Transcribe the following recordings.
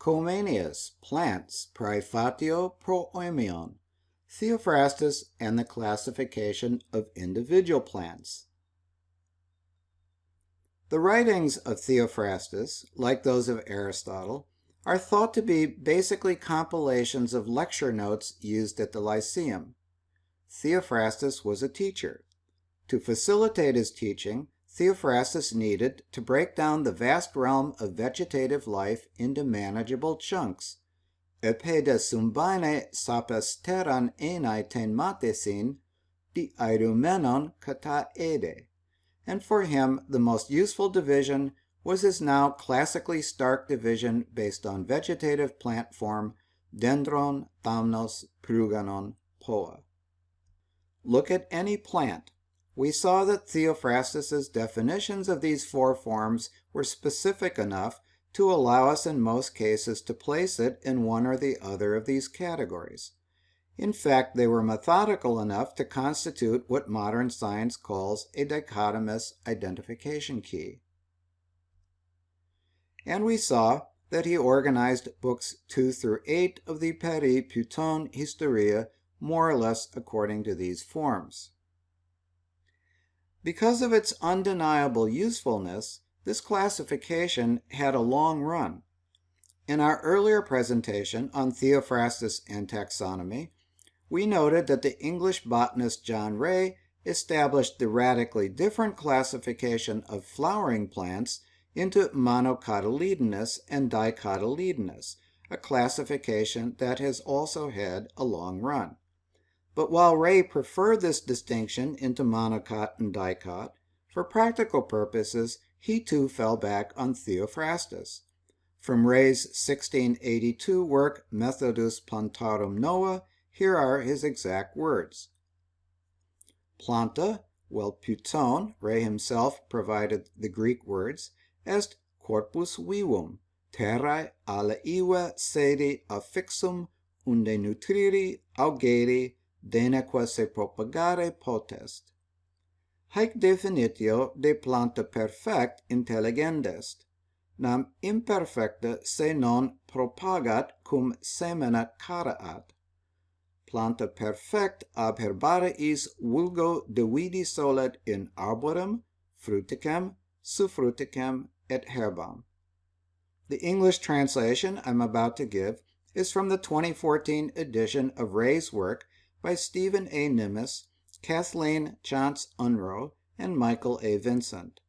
Comenius, Plants, Praefatio pro Oimion, Theophrastus and the Classification of Individual Plants. The writings of Theophrastus, like those of Aristotle, are thought to be basically compilations of lecture notes used at the Lyceum. Theophrastus was a teacher. To facilitate his teaching, Theophrastus needed to break down the vast realm of vegetative life into manageable chunks. Epede sumbine sapes terran enai ten matesin, di airumenon kata ede. And for him, the most useful division was his now classically stark division based on vegetative plant form, dendron, thamnos, pruganon, poa. Look at any plant. We saw that Theophrastus's definitions of these four forms were specific enough to allow us in most cases to place it in one or the other of these categories. In fact, they were methodical enough to constitute what modern science calls a dichotomous identification key. And we saw that he organized books 2 through 8 of the Praefatio Historia more or less according to these forms. Because of its undeniable usefulness, this classification had a long run. In our earlier presentation on Theophrastus and taxonomy, we noted that the English botanist John Ray established the radically different classification of flowering plants into monocotyledonous and dicotyledonous, a classification that has also had a long run. But while Ray preferred this distinction into monocot and dicot, for practical purposes, he too fell back on Theophrastus. From Ray's 1682 work Methodus Plantarum Nova, here are his exact words. Planta, vel puton, Ray himself provided the Greek words, est corpus vivum, terrae alaive sedi affixum, unde nutriri, augeri, deneque se propagare potest. Haec definitio de planta perfect intelligendest, nam imperfecta se non propagat cum semena caraat. Planta perfect ab herbariis vulgo dividi solet in arborem, fruticem, suffruticem, et herbam. The English translation I'm about to give is from the 2014 edition of Ray's work by Stephen A. Nimis, Kathleen Chance Unroe, and Michael A. Vincent.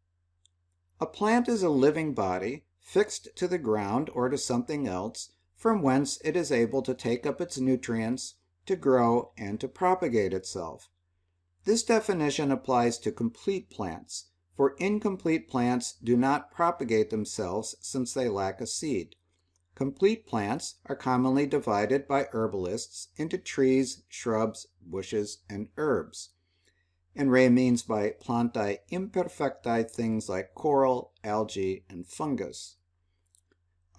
A plant is a living body fixed to the ground or to something else, from whence it is able to take up its nutrients, to grow, and to propagate itself. This definition applies to complete plants, for incomplete plants do not propagate themselves since they lack a seed. Complete plants are commonly divided by herbalists into trees, shrubs, bushes, and herbs. And Ray means by plantae imperfectae things like coral, algae, and fungus.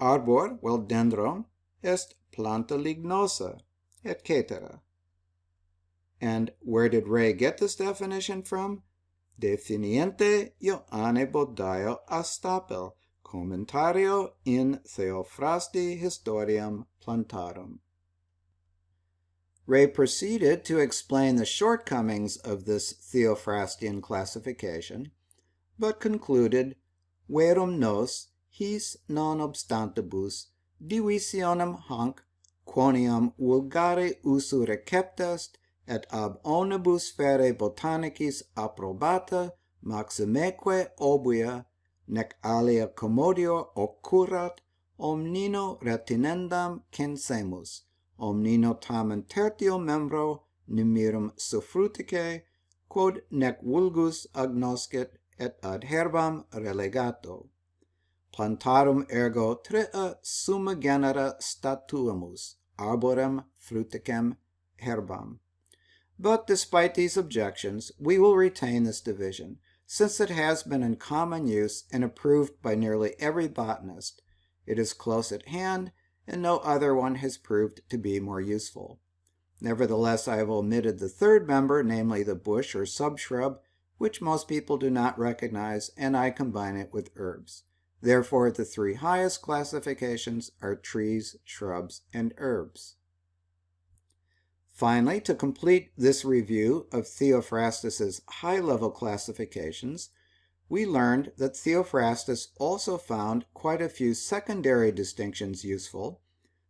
Arbor, vel dendron, est planta lignosa, etc. And where did Ray get this definition from? Definiente Ioanne Bodaio Astapel, Commentario in Theophrasti Historiam Plantarum. Ray proceeded to explain the shortcomings of this Theophrastian classification, but concluded, Verum nos, his non obstantibus, divisionem hanc, quoniam vulgare usu receptest, et ab omnibus fere botanicis approbata, maximeque obvia, nec alia commodio occurrat, omnino retinendam censemus, omnino tamen tertio membro numerum suffruticae, quod nec vulgus agnoscet et ad herbam relegato. Plantarum ergo trea summa genera statuamus, arborem, fruticem, herbam. But despite these objections, we will retain this division, since it has been in common use and approved by nearly every botanist. It is close at hand, and no other one has proved to be more useful. Nevertheless, I have omitted the third member, namely the bush or subshrub, which most people do not recognize, and I combine it with herbs. Therefore, the three highest classifications are trees, shrubs, and herbs. Finally, to complete this review of Theophrastus's high-level classifications, we learned that Theophrastus also found quite a few secondary distinctions useful,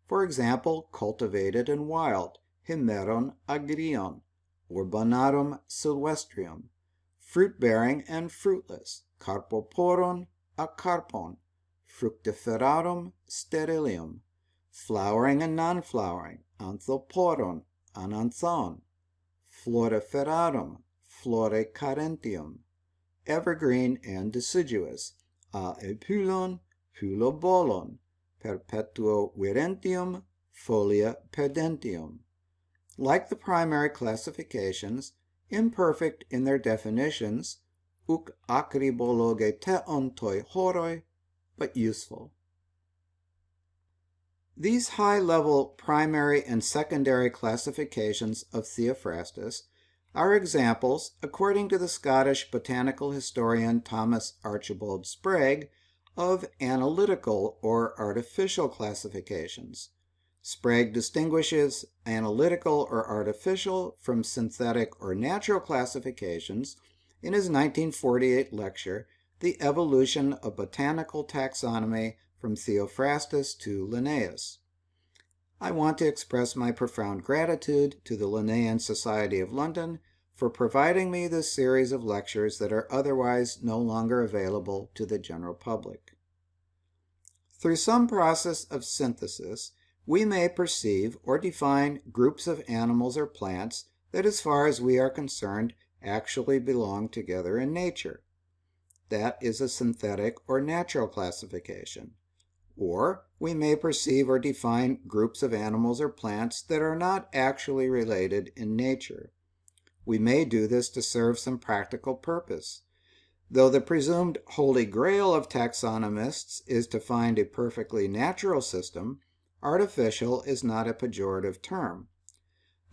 for example, cultivated and wild, himeron agrion, urbanarum silvestrium, fruit-bearing and fruitless, carpoporon acarpon, fructiferarum sterilium, flowering and non-flowering, anthoporon ananthon, floriferarum flore carentium, evergreen and deciduous, a epulon, pulobolon, perpetuo virentium, folia pendentium. Like the primary classifications, imperfect in their definitions, uk acribologe teon toi horoi, but useful. These high-level primary and secondary classifications of Theophrastus are examples, according to the Scottish botanical historian Thomas Archibald Sprague, of analytical or artificial classifications. Sprague distinguishes analytical or artificial from synthetic or natural classifications in his 1948 lecture, The Evolution of Botanical Taxonomy from Theophrastus to Linnaeus. I want to express my profound gratitude to the Linnaean Society of London for providing me this series of lectures that are otherwise no longer available to the general public. Through some process of synthesis, we may perceive or define groups of animals or plants that, as far as we are concerned, actually belong together in nature. That is a synthetic or natural classification. Or we may perceive or define groups of animals or plants that are not actually related in nature. We may do this to serve some practical purpose. Though the presumed holy grail of taxonomists is to find a perfectly natural system, artificial is not a pejorative term.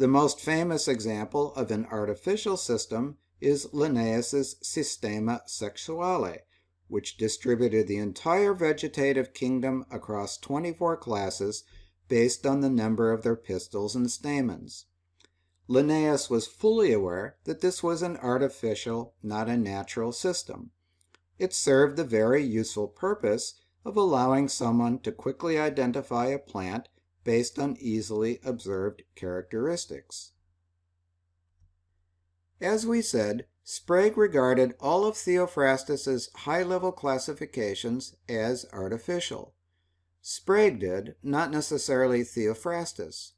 The most famous example of an artificial system is Linnaeus's Systema Sexuale, which distributed the entire vegetative kingdom across 24 classes based on the number of their pistils and stamens. Linnaeus was fully aware that this was an artificial, not a natural system. It served the very useful purpose of allowing someone to quickly identify a plant based on easily observed characteristics. As we said, Sprague regarded all of Theophrastus's high-level classifications as artificial. Sprague did, not necessarily Theophrastus.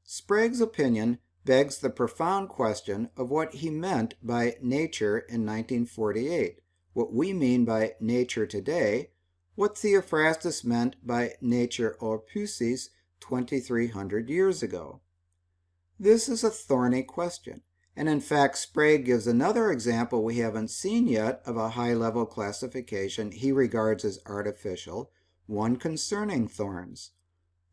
Sprague's opinion begs the profound question of what he meant by nature in 1948, what we mean by nature today, what Theophrastus meant by nature opuscis 2,300 years ago. This is a thorny question, and in fact Sprague gives another example we haven't seen yet of a high-level classification he regards as artificial, one concerning thorns.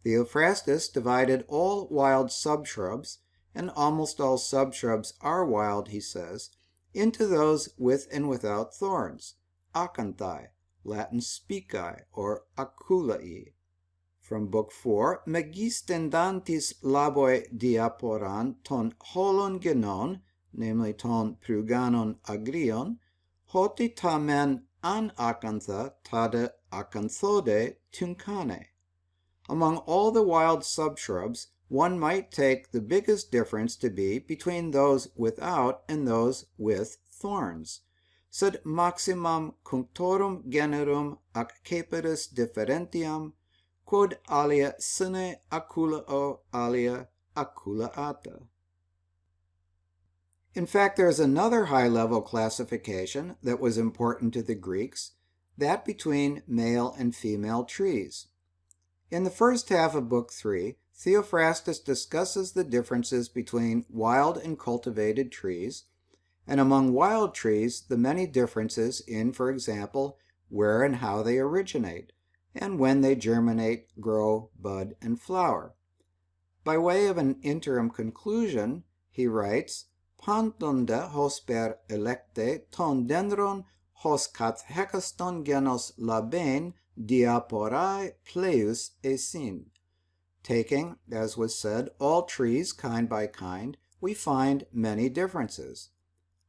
Theophrastus divided all wild subshrubs, and almost all subshrubs are wild, he says, into those with and without thorns, acanthi, Latin spicae, or aculae. From Book 4, Megistendantis laboi diaporan ton holon genon, namely ton pruganon agrion, hoti tamen an acantha tade acanthode tuncane. Among all the wild subshrubs, one might take the biggest difference to be between those without and those with thorns. Sed maximum cunctorum generum ac caperis differentiam, quod alia sine aculao alia aculaata. In fact, there is another high-level classification that was important to the Greeks, that between male and female trees. In the first half of Book 3, Theophrastus discusses the differences between wild and cultivated trees, and among wild trees, the many differences in, for example, where and how they originate, and when they germinate, grow, bud, and flower. By way of an interim conclusion, he writes, Pantonde hosper electe ton dendron hos kat hekaston genos laben diaporae pleus esin. Taking, as was said, all trees kind by kind, we find many differences.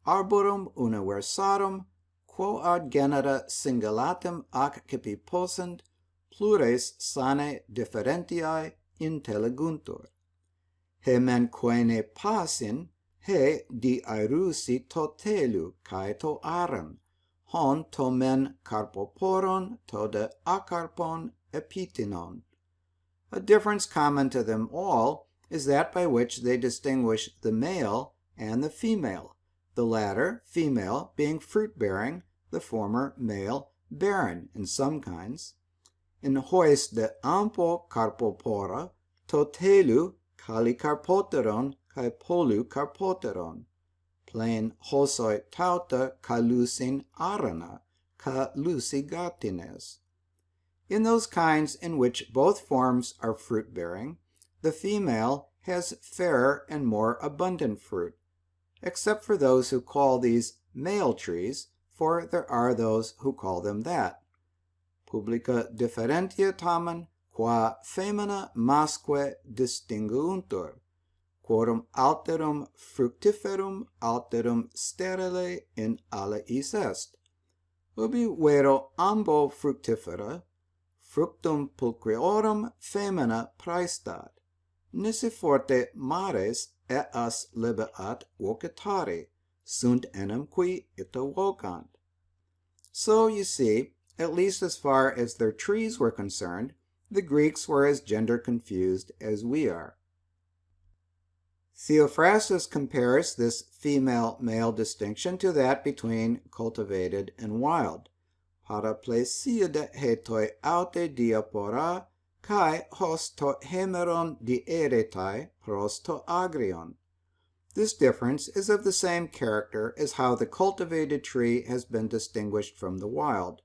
Arborum universarum, quo ad genera singulatum ac cipi possent, plures sane differentiae intelliguntur. He men quene passin, he diairusi totelu cae to aran, hon to men carpoporon to de acarpon epitinon. A difference common to them all is that by which they distinguish the male and the female, the latter, female, being fruit-bearing, the former, male, barren in some kinds. In hois de ampo carpopora, totelu calicarpoteron cae polucarpoteron, plain hosoi tauta calusin arana, ca lusigatines. In those kinds in which both forms are fruit-bearing, the female has fairer and more abundant fruit, except for those who call these male trees, for there are those who call them that. Publica differentia tamen, qua femina masque distinguuntur, quorum alterum fructiferum alterum sterile in aliis est. Ubi vero ambo fructifera, fructum pulchrorum femina praestat, nisi forte mares eas libeat vocatari, sunt enim qui ita vocant. So, you see, at least as far as their trees were concerned, the Greeks were as gender confused as we are. Theophrastus compares this female-male distinction to that between cultivated and wild. Paraplesia hetoi aute diapora, kai hos to hemeron dieretai pros to agrion. This difference is of the same character as how the cultivated tree has been distinguished from the wild.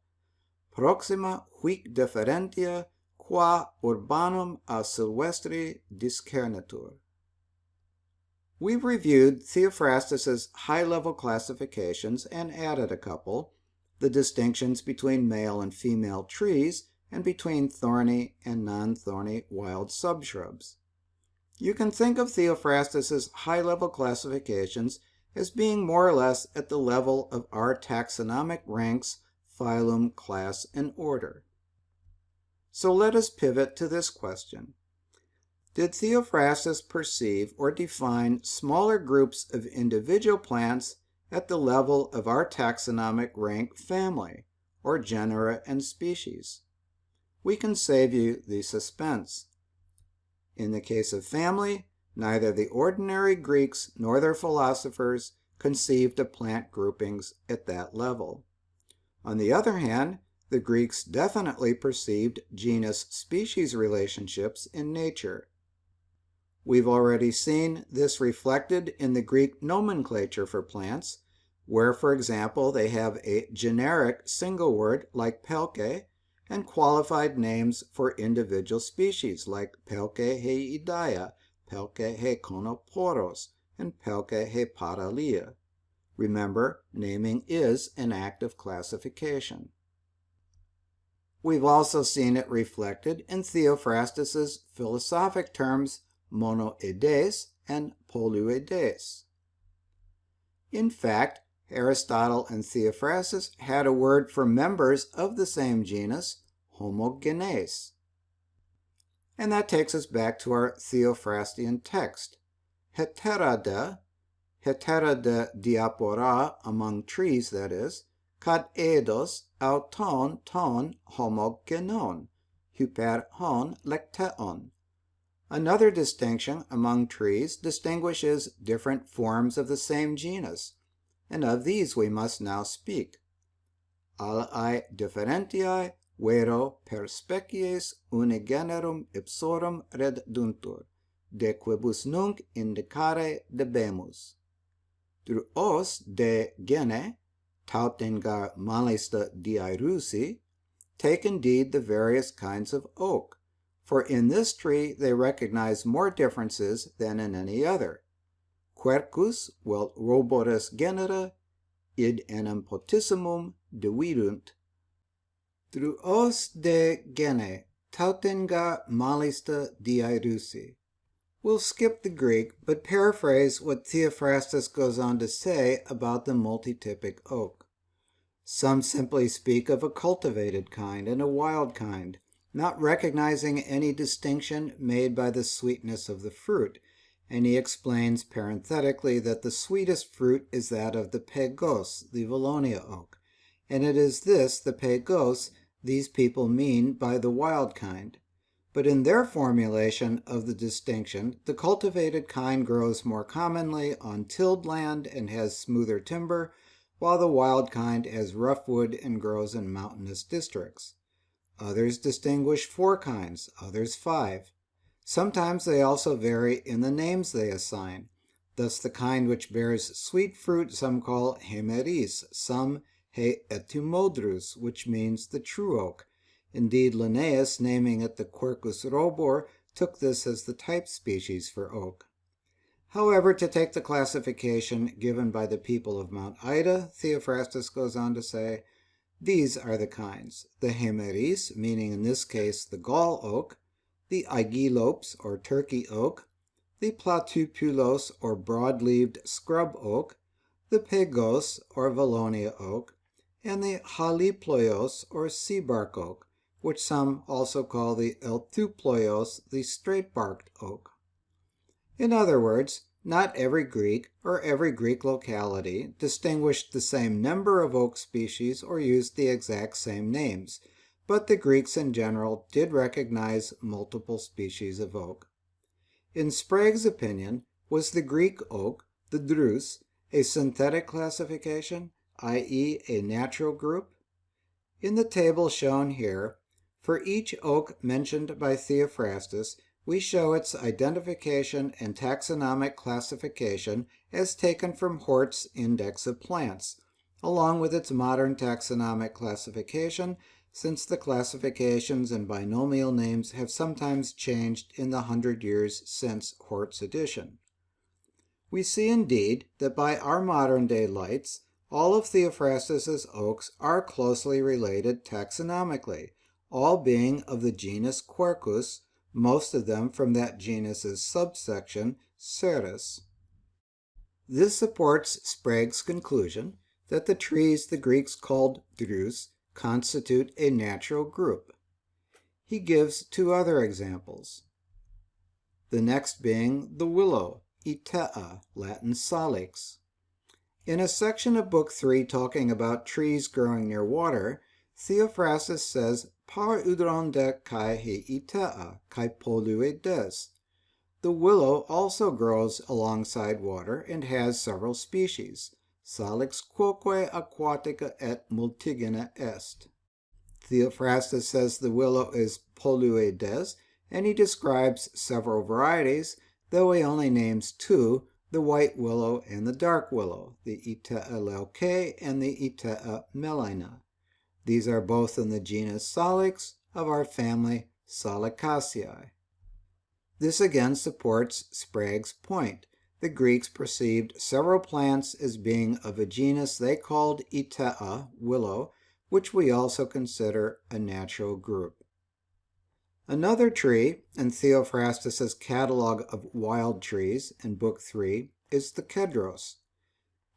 Proxima huic differentia, qua urbanum a silvestri discernitur. We've reviewed Theophrastus's high-level classifications and added a couple, the distinctions between male and female trees, and between thorny and non-thorny wild subshrubs. You can think of Theophrastus's high-level classifications as being more or less at the level of our taxonomic ranks, phylum, class, and order. So let us pivot to this question. Did Theophrastus perceive or define smaller groups of individual plants at the level of our taxonomic rank family, or genera and species? We can save you the suspense. In the case of family, neither the ordinary Greeks nor their philosophers conceived of plant groupings at that level. On the other hand, the Greeks definitely perceived genus-species relationships in nature. We've already seen this reflected in the Greek nomenclature for plants, where, for example, they have a generic single word like pelke and qualified names for individual species like pelke he idaia, pelke he konoporos, and pelke he paralia. Remember, naming is an act of classification. We've also seen it reflected in Theophrastus's philosophic terms monoides and polyoides. In fact, Aristotle and Theophrastus had a word for members of the same genus, homogenes. And that takes us back to our Theophrastian text. Heterade diapora, among trees that is, kad eidos auton ton homogenon, hyper hon lecteon. Another distinction among trees distinguishes different forms of the same genus, and of these we must now speak. Alae differentiae vero per species unigenerum ipsorum reduntur, de quibus nunc indicare debemus. Druos de gene, tautengar malista diairusi, take indeed the various kinds of oak, for in this tree they recognize more differences than in any other. Quercus vel robores genera, id enim potissimum devidunt. Druos de gene, tautenga malista diairusi. We'll skip the Greek, but paraphrase what Theophrastus goes on to say about the multitypic oak. Some simply speak of a cultivated kind and a wild kind, not recognizing any distinction made by the sweetness of the fruit, and he explains parenthetically that the sweetest fruit is that of the pegos, the Valonia oak, and it is this, the pegos, these people mean by the wild kind. But in their formulation of the distinction, the cultivated kind grows more commonly on tilled land and has smoother timber, while the wild kind has rough wood and grows in mountainous districts. Others distinguish 4 kinds, others 5. Sometimes they also vary in the names they assign. Thus the kind which bears sweet fruit some call hemeris, some he etymodrus, which means the true oak. Indeed, Linnaeus, naming it the Quercus robur, took this as the type species for oak. However, to take the classification given by the people of Mount Ida, Theophrastus goes on to say, these are the kinds: the hemeris, meaning in this case the gall oak, the aigilopes or turkey oak, the platypulos or broad-leaved scrub oak, the pegos or Valonia oak, and the haliploios or sea-bark oak, which some also call the elthuploios, the straight-barked oak. In other words, not every Greek or every Greek locality distinguished the same number of oak species or used the exact same names, but the Greeks in general did recognize multiple species of oak. In Sprague's opinion, was the Greek oak, the drus, a synthetic classification, i.e. a natural group? In the table shown here, for each oak mentioned by Theophrastus, we show its identification and taxonomic classification as taken from Hort's Index of Plants, along with its modern taxonomic classification, since the classifications and binomial names have sometimes changed in the 100 years since Hort's edition. We see indeed that by our modern-day lights, all of Theophrastus's oaks are closely related taxonomically, all being of the genus Quercus, most of them from that genus's subsection, Ceres. This supports Sprague's conclusion that the trees the Greeks called drus constitute a natural group. He gives 2 other examples, the next being the willow, Itea, Latin salix. In a section of Book 3 talking about trees growing near water, Theophrastus says, par udron de kai he Itea, kai polue des. The willow also grows alongside water and has several species. Salix quoque aquatica et multigena est. Theophrastus says the willow is polue des, and he describes several varieties, though he only names 2, the white willow and the dark willow, the Itea leucae and the Itea melina. These are both in the genus Salix of our family Salicaceae. This again supports Sprague's point. The Greeks perceived several plants as being of a genus they called Itea, willow, which we also consider a natural group. Another tree in Theophrastus's catalog of wild trees in Book 3 is the kedros.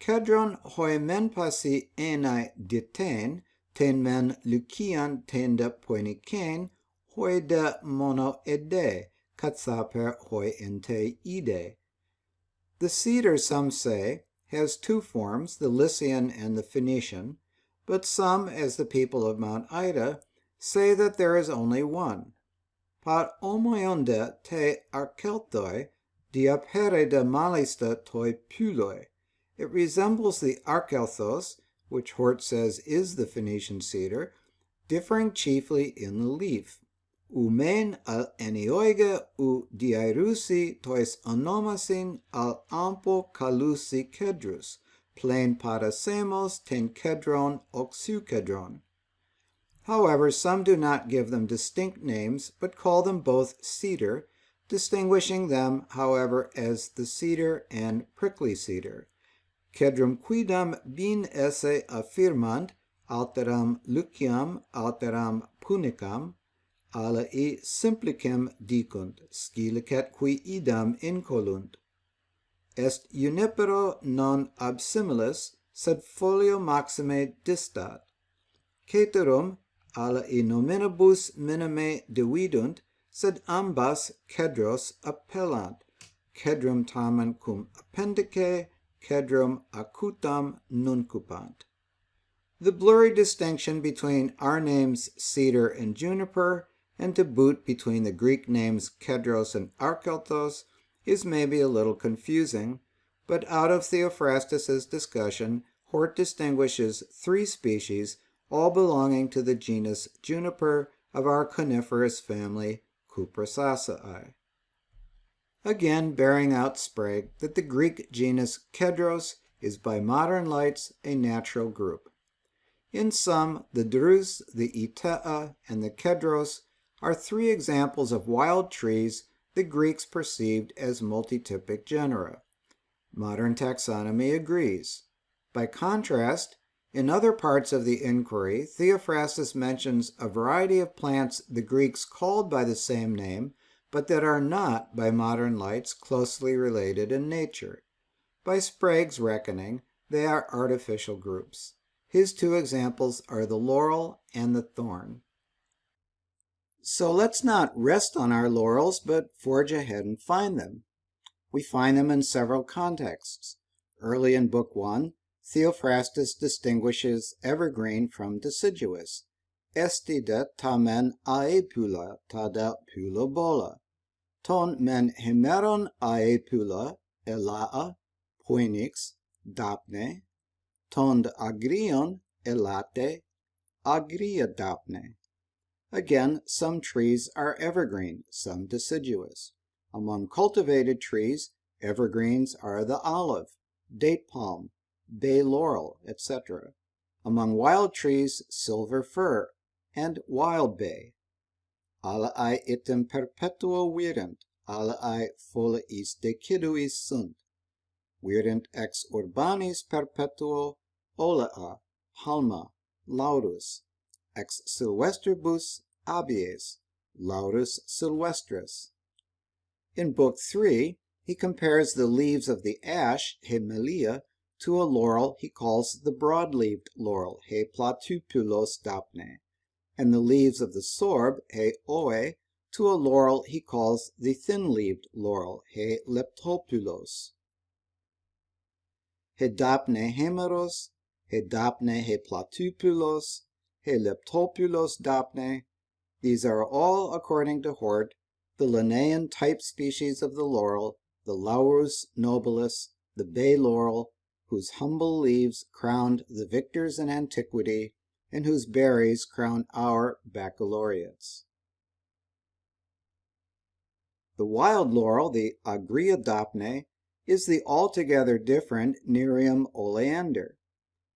Kedron hoi men pasi enai diten, ten men lucian tenda poenikein, hoi de mono ede, katsaper hoi ente ide. The cedar, some say, has 2 forms, the Lycian and the Phoenician, but some, as the people of Mount Ida, say that there is only one. Par homoionde te arkelthoi, diapere de malista toi puloi. It resembles the arkelthos, which Hort says is the Phoenician cedar, differing chiefly in the leaf. Umen al enioige u diairusi tois onomasin al ampo calusi kedrus, plain parasemos ten kedron oxukedron. However, some do not give them distinct names, but call them both cedar, distinguishing them, however, as the cedar and prickly cedar. Cedrum quidam bin esse affirmant, alteram luciam, alteram punicam, alae simplicem dicunt, scilicet qui idam incolunt. Est junipero non ab similis, sed folio maxime distat. Ceterum, alae nominibus minime dividunt, sed ambas cedros appellant, cedrum tamen cum appendice, cedrum acutam nuncupant. The blurry distinction between our names cedar and juniper, and to boot between the Greek names kedros and arkeltos, is maybe a little confusing, but out of Theophrastus's discussion, Hort distinguishes 3 species, all belonging to the genus juniper of our coniferous family Cupressaceae. Again bearing out Sprague that the Greek genus Kedros is by modern lights a natural group. In sum, the Drus, the Itea, and the Kedros are 3 examples of wild trees the Greeks perceived as multitypic genera. Modern taxonomy agrees. By contrast, in other parts of the inquiry, Theophrastus mentions a variety of plants the Greeks called by the same name, but that are not, by modern lights, closely related in nature. By Sprague's reckoning, they are artificial groups. His 2 examples are the laurel and the thorn. So let's not rest on our laurels, but forge ahead and find them. We find them in several contexts. Early in Book 1, Theophrastus distinguishes evergreen from deciduous. Estide tamen aepula tada pulobola. Ton men hemeron aepula elaa, poenix, dapne, tond agrion elate, agria dapne. Again, some trees are evergreen, some deciduous. Among cultivated trees, evergreens are the olive, date palm, bay laurel, etc. Among wild trees, silver fir, and wild bay. Alae item perpetuo virent, alae foliis deciduis sunt. Virent ex urbanis perpetuo olea, palma, laurus, ex sylvestribus abies, laurus sylvestris. In Book 3, he compares the leaves of the ash, he melia, to a laurel he calls the broad-leaved laurel, he platypulos dapne, and the leaves of the sorb, he oe, to a laurel he calls the thin-leaved laurel, he leptopulos. He dapne hemeros, he dapne he platypulos, he leptopulos dapne. These are all, according to Hort, the Linnaean type species of the laurel, the Laurus nobilis, the bay laurel, whose humble leaves crowned the victors in antiquity, and whose berries crown our baccalaureates. The wild laurel, the Agria dapne, is the altogether different Nerium oleander.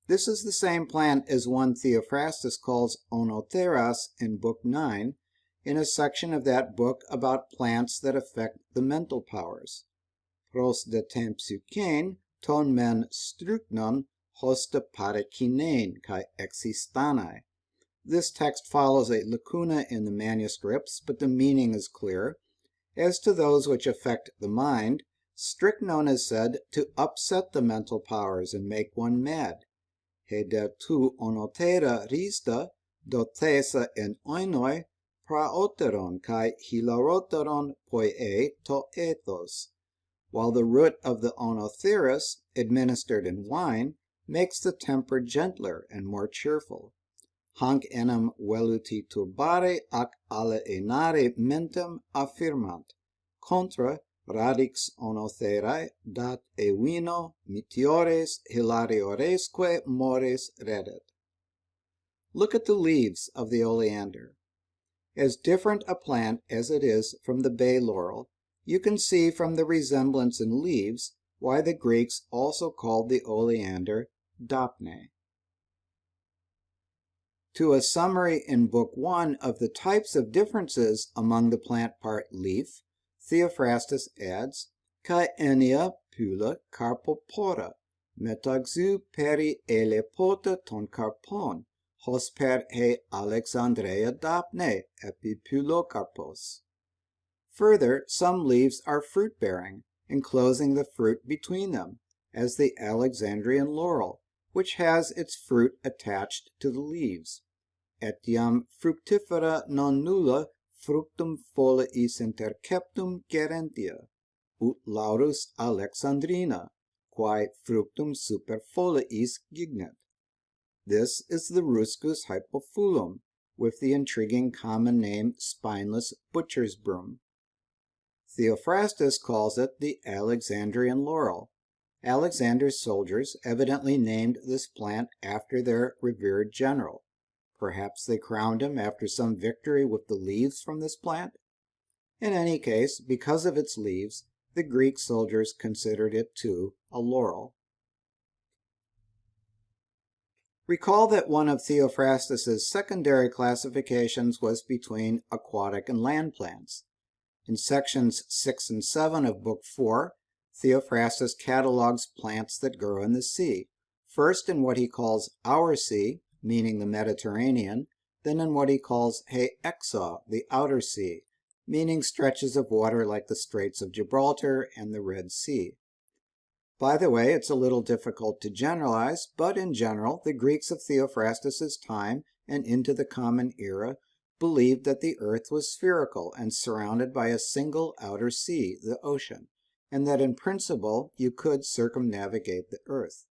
This is the same plant as one Theophrastus calls Onotheras in Book 9, in a section of that book about plants that affect the mental powers. Pros de tempsucain ton men strucnon hosta parekinein kai existanae. This text follows a lacuna in the manuscripts, but the meaning is clear. As to those which affect the mind, strychnon is said to upset the mental powers and make one mad. He de tu onotera rista, dotesa en oinoi, praoteron kai hilaroteron poie to ethos, while the root of the onotheris, administered in wine, makes the temper gentler and more cheerful. Hanc enim veluti turbare ac alienare mentem affirmant, contra radix onotherae dat e vino meteores hilarioresque mores redet. Look at the leaves of the oleander. As different a plant as it is from the bay laurel, you can see from the resemblance in leaves why the Greeks also called the oleander dapne. To a summary in Book 1 of the types of differences among the plant part leaf, Theophrastus adds, Kai enia pula carpopora, metaxou peri elepota ton carpon, hos per he Alexandria dapne epipulocarpos. Further, some leaves are fruit-bearing, enclosing the fruit between them, as the Alexandrian laurel, which has its fruit attached to the leaves. Etiam fructifera non nulla fructum foliis interceptum gerentia, ut laurus Alexandrina, quae fructum super foliis gignet. This is the Ruscus hypophulum, with the intriguing common name spineless butcher's broom. Theophrastus calls it the Alexandrian laurel. Alexander's soldiers evidently named this plant after their revered general. Perhaps they crowned him after some victory with the leaves from this plant? In any case, because of its leaves, the Greek soldiers considered it too a laurel. Recall that one of Theophrastus's secondary classifications was between aquatic and land plants. In sections 6 and 7 of Book 4, Theophrastus catalogues plants that grow in the sea, first in what he calls our sea, meaning the Mediterranean, then in what he calls he exo, the outer sea, meaning stretches of water like the Straits of Gibraltar and the Red Sea. By the way, it's a little difficult to generalize, but in general, the Greeks of Theophrastus's time and into the Common Era believed that the earth was spherical and surrounded by a single outer sea, the ocean, and that in principle you could circumnavigate the earth.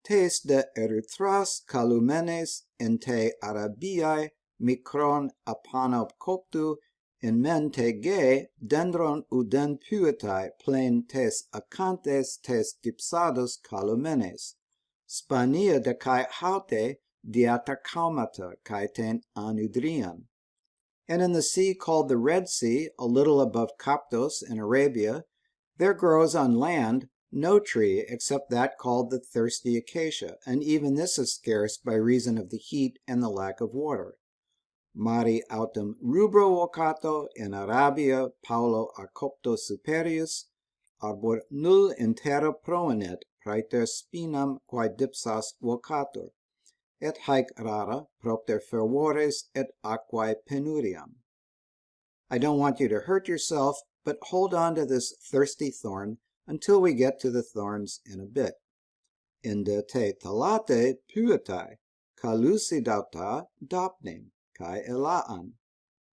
Tes de erythras calumenes en te Arabiae micron apanopcoptu in mente ge dendron uden puetae plen tes acantes tes dipsados calumenes, spania de cae haute diatacaumata cae ten anudrian. And in the sea called the Red Sea, a little above Coptos in Arabia, there grows on land no tree except that called the thirsty acacia, and even this is scarce by reason of the heat and the lack of water. Mari autem rubro vocato in Arabia Paulo a copto superius, arbor null in terra proenet praeter spinam quae dipsas vocator, et haec rara propter fervores et aquae penuriam. I don't want you to hurt yourself, but hold on to this thirsty thorn until we get to the thorns in a bit. Inde te talate puetae, calucidata dapnem, kai elaan.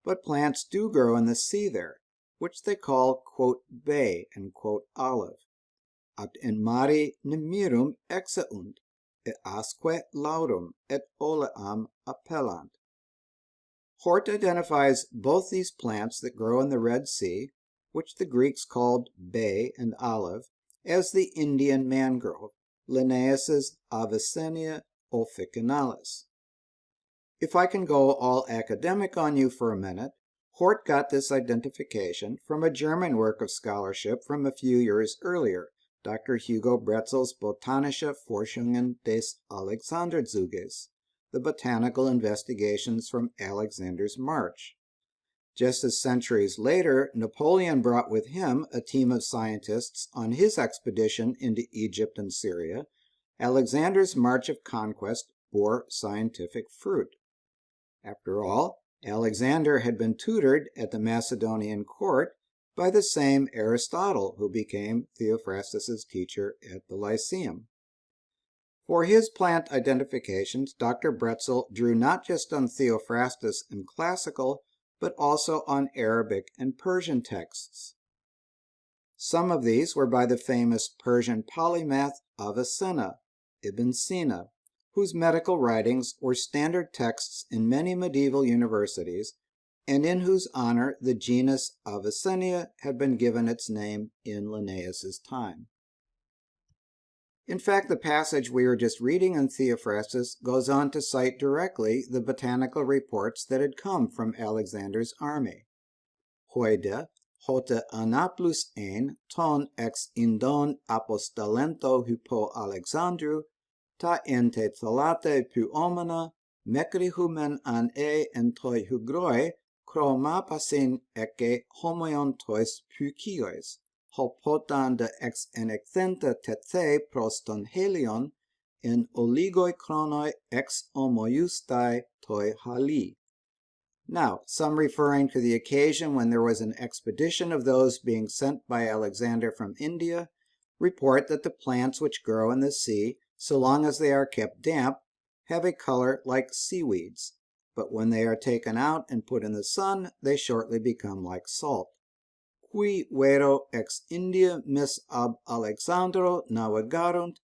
But plants do grow in the sea there, which they call, quote, bay and, quote, olive. Aut in mare nemirum exeunt, et asque laurum et oleam appellant. Hort identifies both these plants that grow in the Red Sea, which the Greeks called bay and olive, as the Indian mangrove, Linnaeus's Avicennia officinalis. If I can go all academic on you for a minute, Hort got this identification from a German work of scholarship from a few years earlier, Dr. Hugo Bretzel's Botanische Forschungen des Alexanderzuges, the botanical investigations from Alexander's March. Just as centuries later, Napoleon brought with him a team of scientists on his expedition into Egypt and Syria, Alexander's march of conquest bore scientific fruit. After all, Alexander had been tutored at the Macedonian court by the same Aristotle who became Theophrastus's teacher at the Lyceum. For his plant identifications, Dr. Bretzel drew not just on Theophrastus and classical, but also on Arabic and Persian texts. Some of these were by the famous Persian polymath Avicenna, Ibn Sina, whose medical writings were standard texts in many medieval universities, and in whose honor the genus Avicennia had been given its name in Linnaeus's time. In fact, the passage we were just reading in Theophrastus goes on to cite directly the botanical reports that had come from Alexander's army. Hoide, hote anaplus ein ton ex indon apostolento hypo Alexandru, ta ente thalate puomena, mecrihumen an entoi hugroi, chromapasin ecce homoion tois puciois, hopotan de ex enecthenta tethe proston helion, in oligoi chronoi ex homoiustai toi hali. Now, some referring to the occasion when there was an expedition of those being sent by Alexander from India, report that the plants which grow in the sea, so long as they are kept damp, have a color like seaweeds, but when they are taken out and put in the sun, they shortly become like salt. Qui vero ex India mis ab Alexandro navigarunt,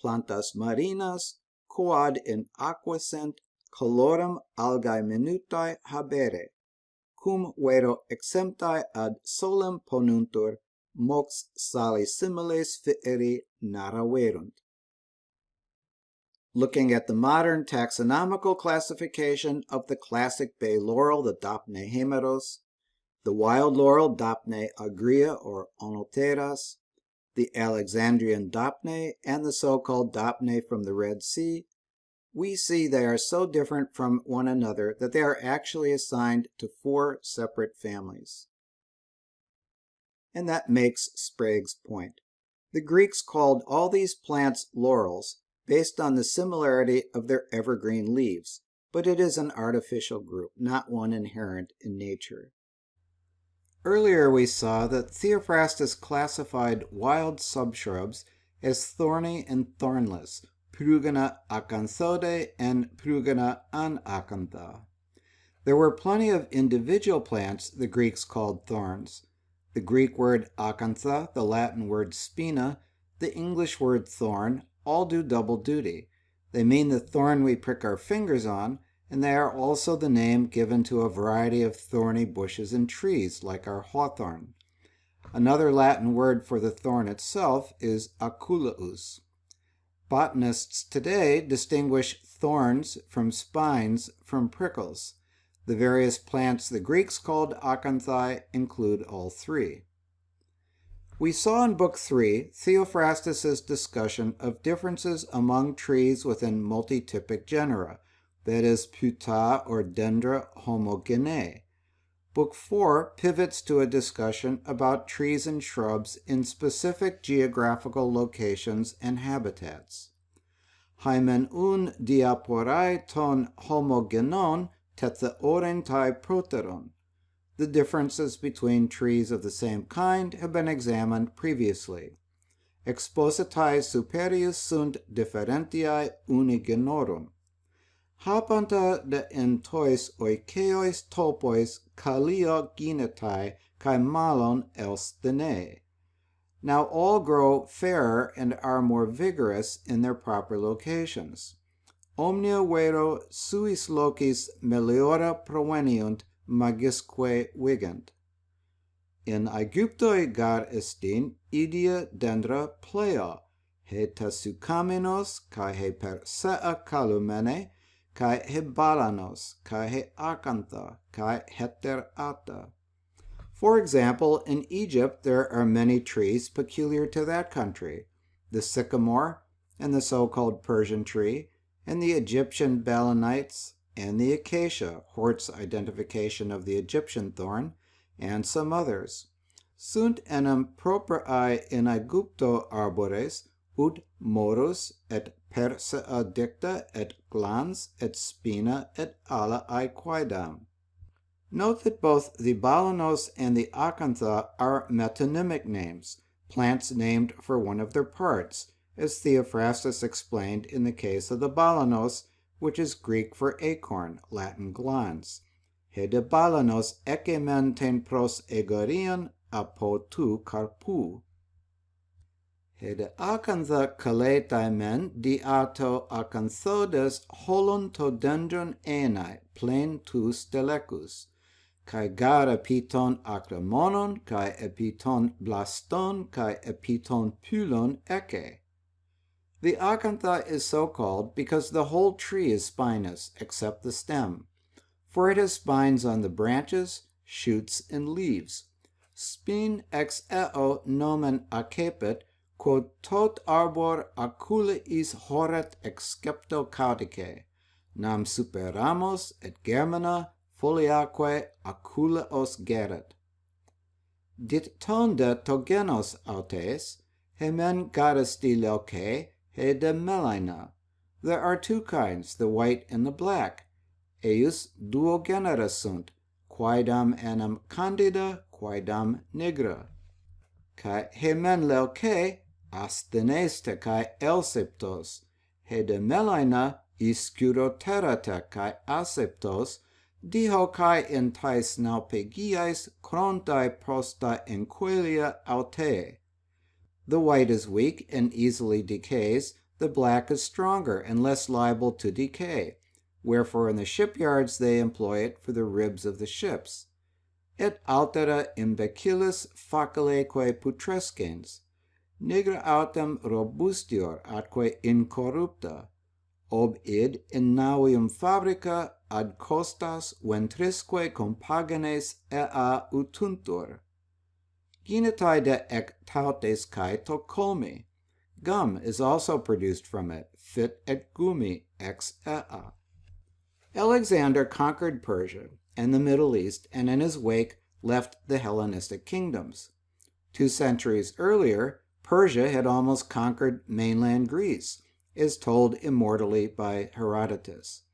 plantas marinas, quod in aquasent colorem algae minutae habere, cum vero exemptae ad solem ponuntur, mox salissimiles fieri naraverunt. Looking at the modern taxonomical classification of the classic bay laurel, the Dapne hemeros, the wild laurel Dapne agria or onoteras, the Alexandrian Dapne, and the so-called Dapne from the Red Sea, we see they are so different from one another that they are actually assigned to 4 separate families. And that makes Sprague's point. The Greeks called all these plants laurels based on the similarity of their evergreen leaves, but it is an artificial group, not one inherent in nature. Earlier we saw that Theophrastus classified wild subshrubs as thorny and thornless, Prugana acanthode and Prugana anacantha. There were plenty of individual plants the Greeks called thorns. The Greek word acantha, the Latin word spina, the English word thorn, all do double duty. They mean the thorn we prick our fingers on, and they are also the name given to a variety of thorny bushes and trees, like our hawthorn. Another Latin word for the thorn itself is aculeus. Botanists today distinguish thorns from spines from prickles. The various plants the Greeks called acanthae include all 3. We saw in Book 3 Theophrastus's discussion of differences among trees within multitypic genera, that is, puta or dendra homogenae. Book 4 pivots to a discussion about trees and shrubs in specific geographical locations and habitats. Hymen un diaporai ton homogenon tetheorentai proteron. The differences between trees of the same kind have been examined previously. Expositae superius sunt differentiae unigenorum. Hapanta de entois oikeois topois kalio ginetai kai malon elstene. Now all grow fairer and are more vigorous in their proper locations. Omnia vero suis locis meliora proveniunt magisque vigent. In Aegyptoi gar estin idia dendra plea, he tasukamenos kai he persea calumene, kai he balanos, kai he acantha, kai heterata. For example, in Egypt there are many trees peculiar to that country, the sycamore and the so-called Persian tree, and the Egyptian balanites, and the acacia, Hort's identification of the Egyptian thorn, and some others. Sunt enim propriae in Aegypto arbores, ut morus, et persea dicta, et glans, et spina, et ala aequidam. Note that both the balanos and the acantha are metonymic names, plants named for one of their parts, as Theophrastus explained in the case of the balanos, which is Greek for acorn, Latin glans. He de balanos ecemen ten pros egorion apo tu carpu. He de acantha caletae men diato acanthodes holontodendron enae plen tu stelecus, kai gar epiton acramonon, kai epiton blaston, kai epiton pulon ecce. The acantha is so called because the whole tree is spinous except the stem, for it has spines on the branches, shoots, and leaves. Spin ex eo nomen accepit, quod tot arbor aculeis horet excepto caudice, nam superamos et germina foliaque aculeos geret. dit tonda togenos autes, hemen garasti leuce, he de melaina. There are two kinds, the white and the black. Eius duo genera sunt, quaedam enim candida, quaedam nigra. Kai hemen leuce, astineste kai elseptos, he de melaina, iscuroterata kai aseptos, diho kai in tais naupegiais chrontai prosta enquelia aute. The white is weak and easily decays, the black is stronger and less liable to decay, wherefore in the shipyards they employ it for the ribs of the ships. Et altera imbecillus faceleque putrescens, nigra autem robustior atque incorrupta, ob id in navium fabrica ad costas ventrisque compagenes ea utuntur. Ginetae de ec tautes cae tocolmi. Gum is also produced from it, fit et gumi ex ea. Alexander conquered Persia and the Middle East, and in his wake left the Hellenistic kingdoms. 2 centuries earlier, Persia had almost conquered mainland Greece, as told immortally by Herodotus.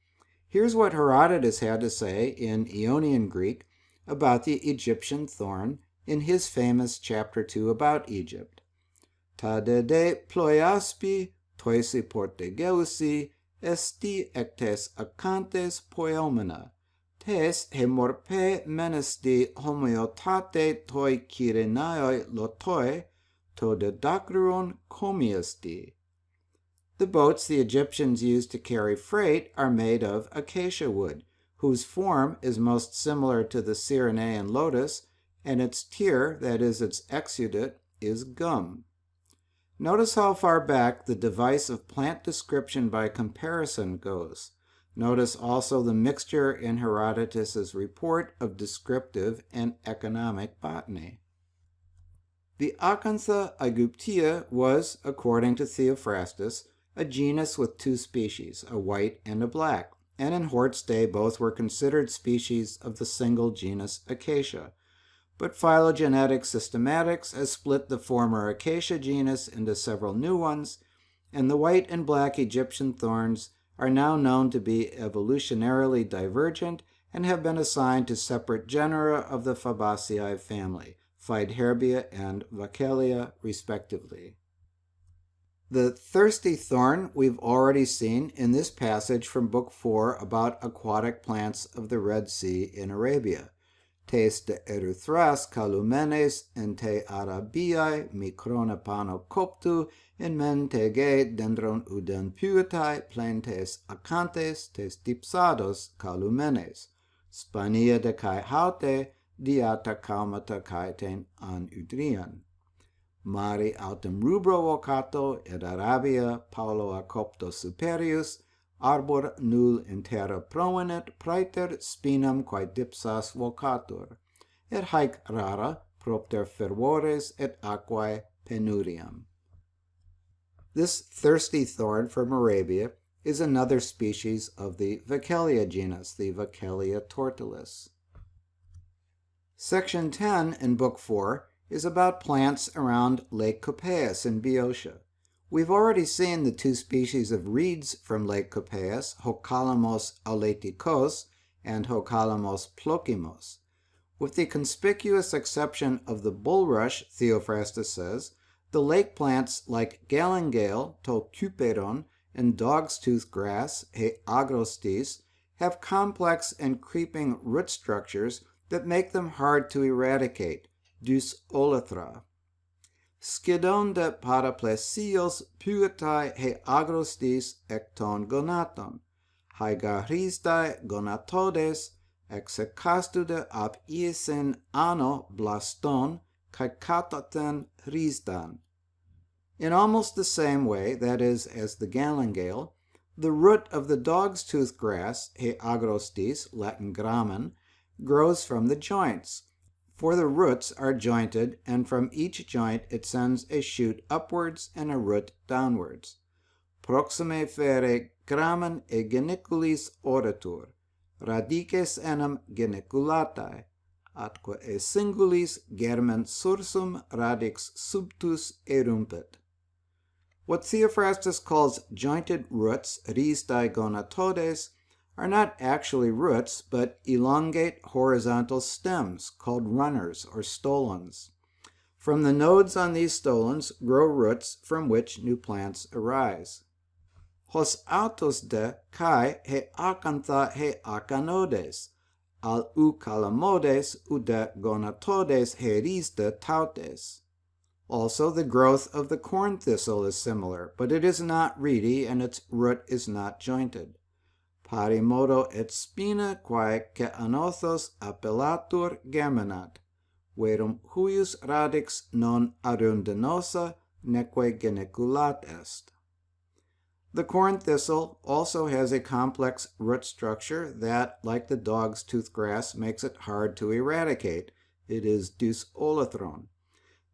Here's what Herodotus had to say in Ionian Greek about the Egyptian thorn in his famous chapter 2 about Egypt. Ta de ploiaspi toisi portegeusi esti ectes acantes poiomena, tes hemorpe menesti homeotate toi kirenaioi lotoi, to de dacruon comiesti. The boats the Egyptians used to carry freight are made of acacia wood, whose form is most similar to the Cyrenaean lotus, and its tear, that is, its exudate, is gum. Notice how far back the device of plant description by comparison goes. Notice also the mixture in Herodotus's report of descriptive and economic botany. The Acantha aegyptia was, according to Theophrastus, a genus with 2 species, a white and a black, and in Hort's day both were considered species of the single genus Acacia. But phylogenetic systematics has split the former Acacia genus into several new ones, and the white and black Egyptian thorns are now known to be evolutionarily divergent and have been assigned to separate genera of the Fabaceae family, Phaedherbia and Vachelia, respectively. The thirsty thorn we've already seen in this passage from Book 4 about aquatic plants of the Red Sea in Arabia. Tes de erythras calumenes en te Arabiae microna pano coptu in men tege dendron uden puetae plentes acantes tes dipsados calumenes, spania de cae haute diata calmata caeten an udrian. Mari autem rubro vocato et Arabia Paulo a copto superius, arbor nul in terra provenet praeter spinam quae dipsas vocatur, et haec rara propter fervores et aquae penuriam. This thirsty thorn from Arabia is another species of the Vachelia genus, the Vachelia tortilis. Section 10 in Book 4 is about plants around Lake Copaeus in Boeotia. We've already seen the 2 species of reeds from Lake Copaeus, Hocalamos auleticos and Hocalamos plokimos. With the conspicuous exception of the bulrush, Theophrastus says, the lake plants like galingale, tolcuperon, and dog's tooth grass, he agrostis, have complex and creeping root structures that make them hard to eradicate, dus olethra. Skidon de paraplesios puetae he agrostis ecton gonaton, haigahristae gonatodes, execastude ab iesen ano blaston, caicataten hrisdan. In almost the same way, that is, as the galingale, the root of the dog's tooth grass, he agrostis, Latin gramen, grows from the joints, for the roots are jointed, and from each joint it sends a shoot upwards and a root downwards. Proxime fere gramen e geniculis oratur, radices enim geniculatae, atque e singulis germen sursum radix subtus erumpet. What Theophrastus calls jointed roots, ristae gonatodes, are not actually roots, but elongate horizontal stems called runners or stolons. From the nodes on these stolons grow roots from which new plants arise. Hos autos de kai he acantha he acanodes, al u calamodes ude gonatodes he riste tautes. Also, the growth of the corn thistle is similar, but it is not reedy and its root is not jointed. Pari modo et spina quae que anothos appellatur geminat, verum huius radix non arundinosa neque geniculat est. The corn thistle also has a complex root structure that, like the dog's toothgrass, makes it hard to eradicate. It is dus olathron.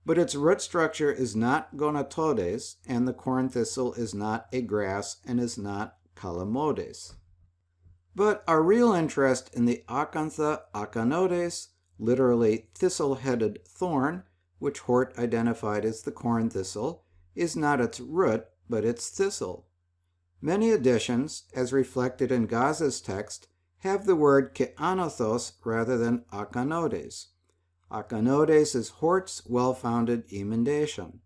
But its root structure is not gonatodes, and the corn thistle is not a grass and is not calamodes. But our real interest in the acantha acanodes, literally thistle-headed thorn, which Hort identified as the corn thistle, is not its root, but its thistle. Many editions, as reflected in Gaza's text, have the word keanothos rather than acanodes. Acanodes is Hort's well-founded emendation.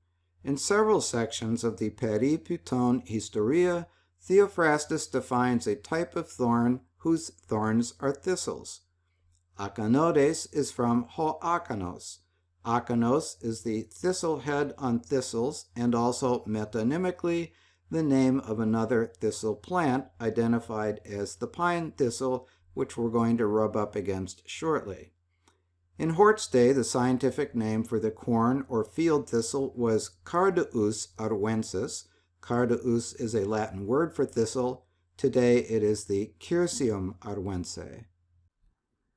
In several sections of the Periputon Historia, Theophrastus defines a type of thorn whose thorns are thistles. Acanodes is from ho akanos. Akanos is the thistle head on thistles and also metonymically the name of another thistle plant identified as the pine thistle, which we're going to rub up against shortly. In Hort's day, the scientific name for the corn or field thistle was Carduus arvensis. Carduus is a Latin word for thistle. Today it is the Quercum arvense.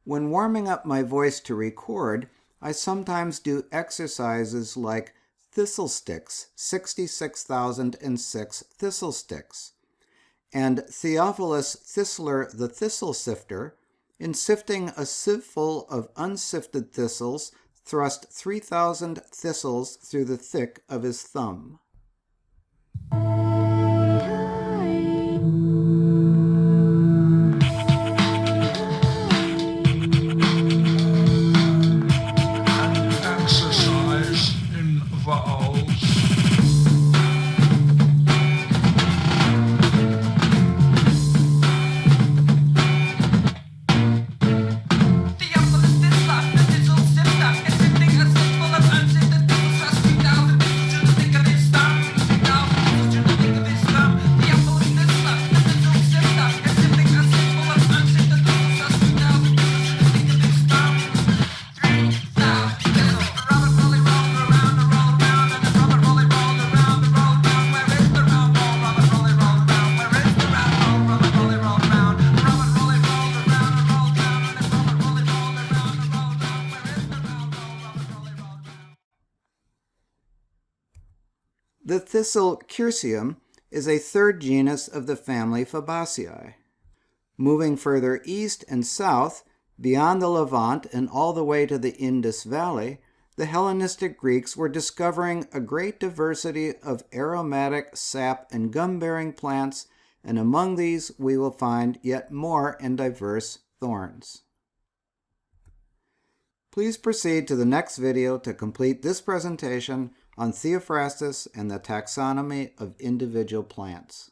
When warming up my voice to record, I sometimes do exercises like thistle sticks, 66,006 thistle sticks, and Theophilus Thistler the thistle sifter, in sifting a sieve full of unsifted thistles, thrust 3,000 thistles through the thick of his thumb. Exercise involves The thistle Quercum is a third genus of the family Fabaceae. Moving further east and south, beyond the Levant and all the way to the Indus Valley, the Hellenistic Greeks were discovering a great diversity of aromatic sap and gum-bearing plants, and among these we will find yet more and diverse thorns. Please proceed to the next video to complete this presentation on Theophrastus and the taxonomy of individual plants.